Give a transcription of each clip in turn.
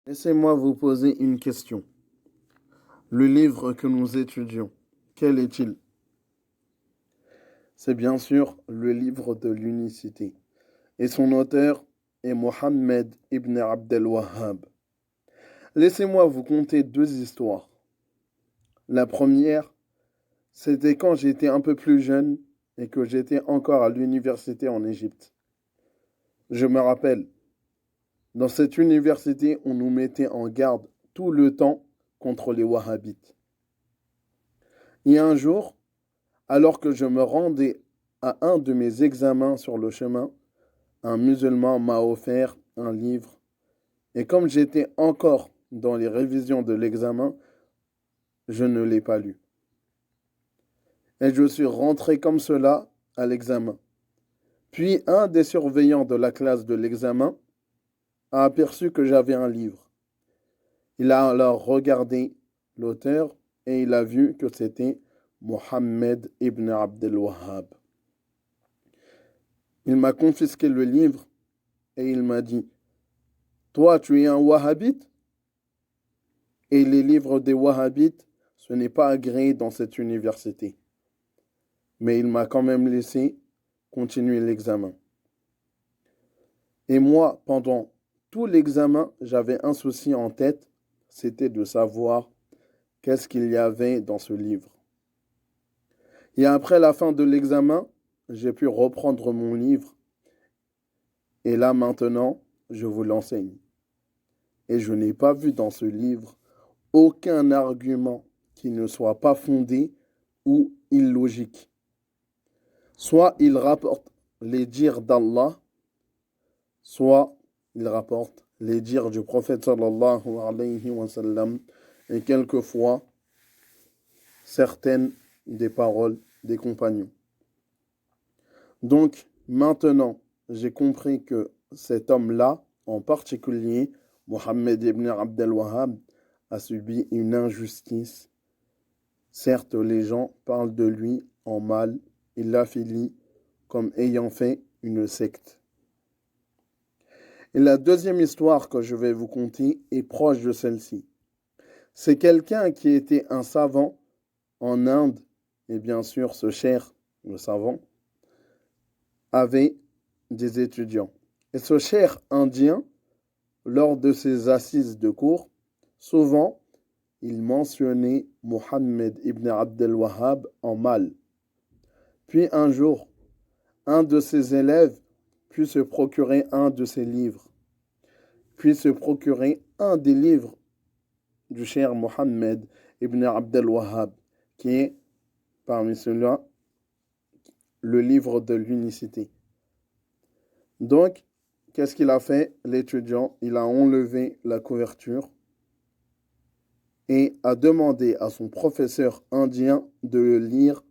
Laissez-moi vous poser une question. Le livre que nous étudions, quel est-il? C'est bien sûr le livre de l'unicité. Et son auteur est Mohammed ibn Abdel Wahhab. Laissez-moi vous conter deux histoires. La première, c'était quand j'étais un peu plus jeune et que j'étais encore à l'université en Égypte. Je me rappelle, dans cette université, on nous mettait en garde tout le temps contre les Wahhabites. Et un jour, alors que je me rendais à un de mes examens sur le chemin, un musulman m'a offert un livre. Et comme j'étais encore dans les révisions de l'examen, je ne l'ai pas lu. Et je suis rentré comme cela à l'examen. Puis un des surveillants de la classe de l'examen a aperçu que j'avais un livre. Il a alors regardé l'auteur et il a vu que c'était Mohammed ibn Abdel Wahhab. Il m'a confisqué le livre et il m'a dit: Toi, tu es un wahhabite? Et les livres des wahhabites, ce n'est pas agréé dans cette université. Mais il m'a quand même laissé continuer l'examen. Et moi, pendant tout l'examen, j'avais un souci en tête, c'était de savoir qu'est-ce qu'il y avait dans ce livre. Et après la fin de l'examen, j'ai pu reprendre mon livre. Et là maintenant, je vous l'enseigne. Et je n'ai pas vu dans ce livre aucun argument qui ne soit pas fondé ou illogique. Soit il rapporte les dires d'Allah, soit il rapporte les dires du prophète sallallahu alayhi wa sallam, et quelquefois certaines des paroles des compagnons. Donc maintenant, j'ai compris que cet homme-là, en particulier, Mohammed ibn Abdel Wahhab, a subi une injustice. Certes, les gens parlent de lui en mal, ils l'affilient comme ayant fait une secte. Et la deuxième histoire que je vais vous conter est proche de celle-ci. C'est quelqu'un qui était un savant en Inde, et bien sûr ce cher, le savant, avait des étudiants. Et ce cher indien, lors de ses assises de cours, souvent, il mentionnait Mohammed ibn Abdel Wahhab en mal. Puis un jour, un de ses élèves put se procurer un de ses livres, puis se procurer un des livres du cher Mohammed ibn Abdel Wahhab, qui est parmi ceux-là le livre de l'unicité. Donc, qu'est-ce qu'il a fait, l'étudiant? Il a enlevé la couverture et a demandé à son professeur indien de lire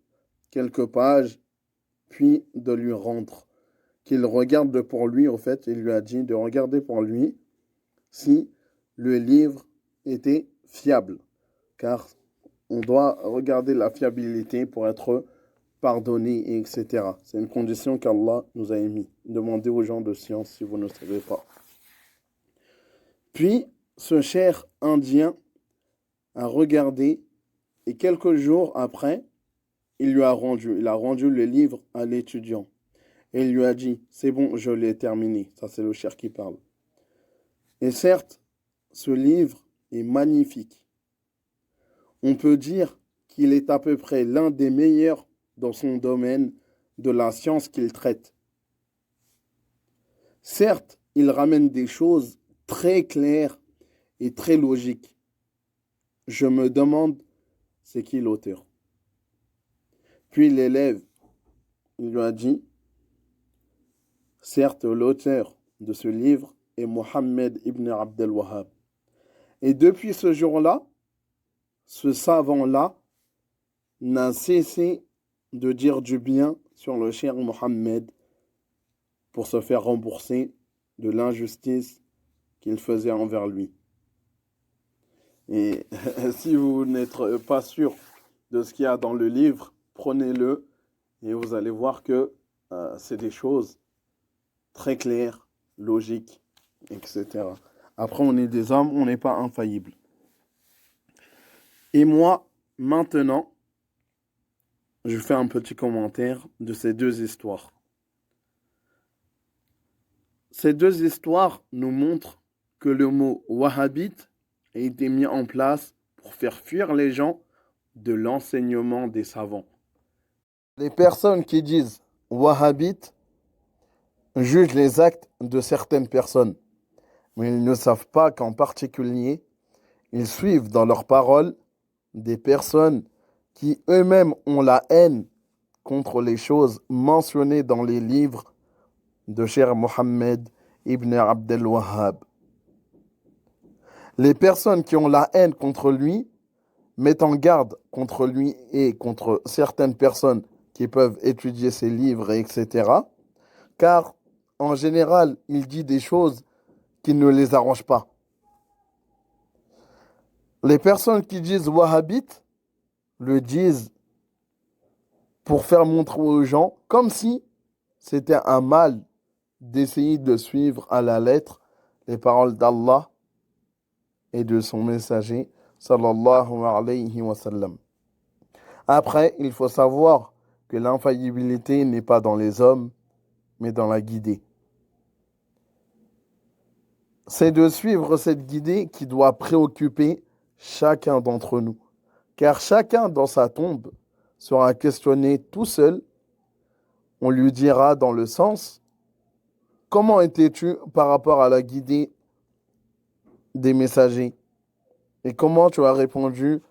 quelques pages, puis de lui rendre. Qu'il regarde pour lui, au fait, il lui a dit de regarder pour lui si le livre était fiable. Car on doit regarder la fiabilité pour être pardonné, etc. C'est une condition qu'Allah nous a émise. Demandez aux gens de science si vous ne savez pas. Puis, ce cher indien a regardé et quelques jours après, il a rendu le livre à l'étudiant. Et il lui a dit: c'est bon, je l'ai terminé. Ça, c'est le cher qui parle. Et certes, ce livre est magnifique. On peut dire qu'il est à peu près l'un des meilleurs dans son domaine de la science qu'il traite. Certes, il ramène des choses très claires et très logiques. Je me demande, c'est qui l'auteur? Puis l'élève, il lui a dit: certes, l'auteur de ce livre est Mohammed ibn Abdel Wahhab. Et depuis ce jour-là, ce savant-là n'a cessé de dire du bien sur le cher Mohammed pour se faire rembourser de l'injustice qu'il faisait envers lui. Et si vous n'êtes pas sûr de ce qu'il y a dans le livre, prenez-le et vous allez voir que c'est des choses très claires, logiques, etc. Après, on est des hommes, on n'est pas infaillible. Et moi, maintenant, je fais un petit commentaire de ces deux histoires. Ces deux histoires nous montrent que le mot wahhabite a été mis en place pour faire fuir les gens de l'enseignement des savants. Les personnes qui disent wahhabite jugent les actes de certaines personnes, mais ils ne savent pas qu'en particulier, ils suivent dans leurs paroles des personnes qui eux-mêmes ont la haine contre les choses mentionnées dans les livres de Cheikh Mohammed ibn Abdel Wahhab. Les personnes qui ont la haine contre lui mettent en garde contre lui et contre certaines personnes qui peuvent étudier ses livres, etc. Car, en général, il dit des choses qui ne les arrangent pas. Les personnes qui disent wahhabite le disent pour faire montrer aux gens comme si c'était un mal d'essayer de suivre à la lettre les paroles d'Allah et de son messager, sallallahu alayhi wa sallam. Après, il faut savoir que l'infaillibilité n'est pas dans les hommes, mais dans la guidée. C'est de suivre cette guidée qui doit préoccuper chacun d'entre nous. Car chacun dans sa tombe sera questionné tout seul. On lui dira dans le sens, comment étais-tu par rapport à la guidée des messagers? Et comment tu as répondu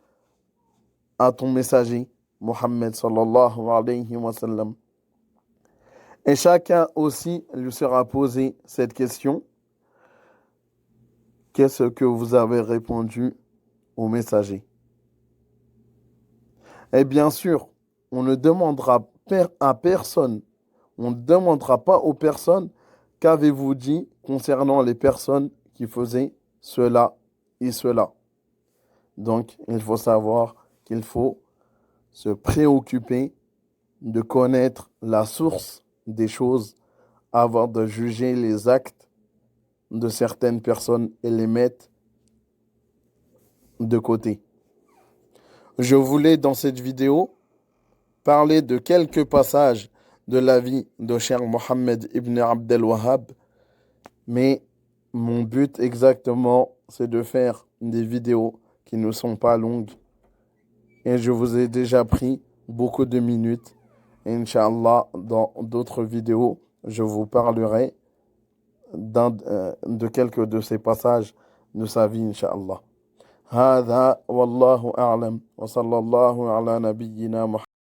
à ton messager, Mohammed sallallahu alayhi wa sallam? Et chacun aussi lui sera posé cette question. Qu'est-ce que vous avez répondu au messager? Et bien sûr, on ne demandera à personne, on ne demandera pas aux personnes qu'avez-vous dit concernant les personnes qui faisaient cela et cela. Donc, il faut savoir qu'il faut se préoccuper de connaître la source des choses avant de juger les actes de certaines personnes et les mettre de côté. Je voulais dans cette vidéo parler de quelques passages de la vie de Cheikh Mohammed ibn Abdel Wahhab, mais mon but exactement, c'est de faire des vidéos qui ne sont pas longues. Et je vous ai déjà pris beaucoup de minutes. Et Inch'Allah, dans d'autres vidéos, je vous parlerai de quelques de ces passages de sa vie, Inch'Allah. هذا والله أعلم وصلى الله على نبينا محمد